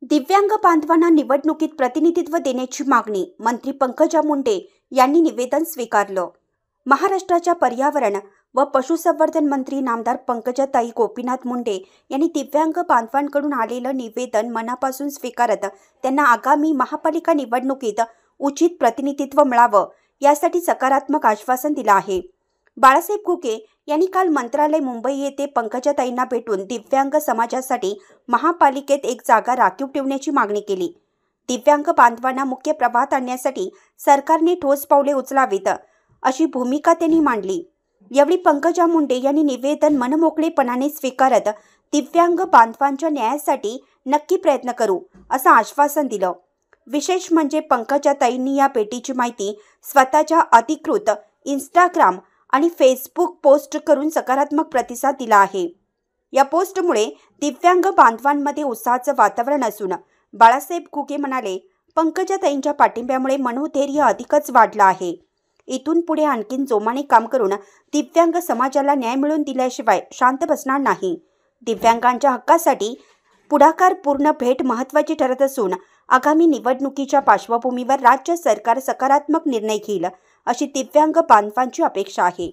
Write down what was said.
दिव्यांग बांधवांना निवडणुकीत प्रतिनिधित्व देण्याची मागणी मंत्री पंकजा मुंडे यांनी निवेदन स्वीकारलं। महाराष्ट्राच्या पर्यावरण व पशुसंवर्धन मंत्री नामदार पंकजाताई गोपीनाथ मुंडे यांनी दिव्यांग बांधवांकडून आलेलं निवेदन मनापासून स्वीकारत त्यांना आगामी महापालिका निवडणुकीत उचित प्रतिनिधित्व मिळावं यासाठी सकारात्मक आश्वासन दिलं आहे। बाळासाहेब घुगे यांनी काल मंत्रालय मुंबई येथे पंकजाताईंना भेटून दिव्यांग समाजासाठी महापालिकेत एक जागा राखीव ठेवण्याची मागणी केली। दिव्यांग बांधवांना मुख्य प्रवाहात आणण्यासाठी सरकारने ठोस पावले उचलावीत अशी भूमिका त्यांनी मांडली। यावेळी पंकजा मुंडे यांनी निवेदन मनमोकळेपणाने स्वीकारत दिव्यांग बांधवांच्या न्यायासाठी नक्की प्रयत्न करू असं आश्वासन दिलं। विशेष म्हणजे पंकजाताईंनी या भेटीची माहिती स्वतःच्या अधिकृत इंस्टाग्राम आणि फेसबुक पोस्ट करून सकारात्मक प्रतिसाद दिला आहे। या पोस्टमुळे दिव्यांग बांधवांमध्ये उत्साहाचं वातावरण असून बाळासाहेब घुगे म्हणाले, पंकजाताईंच्या पाठिंब्यामुळे मनोधैर्य अधिकच वाढलं आहे। इथून पुढे आणखीन जोमाने काम करून दिव्यांग समाजाला न्याय मिळवून दिल्याशिवाय शांत बसणार नाही। दिव्यांगांच्या हक्कासाठी पुढाकारपूर्ण भेट महत्त्वाची ठरत असून आगामी निवडणुकीच्या पार्श्वभूमीवर राज्य सरकार सकारात्मक निर्णय घेईल अशी दिव्यांग बांधवांची अपेक्षा आहे।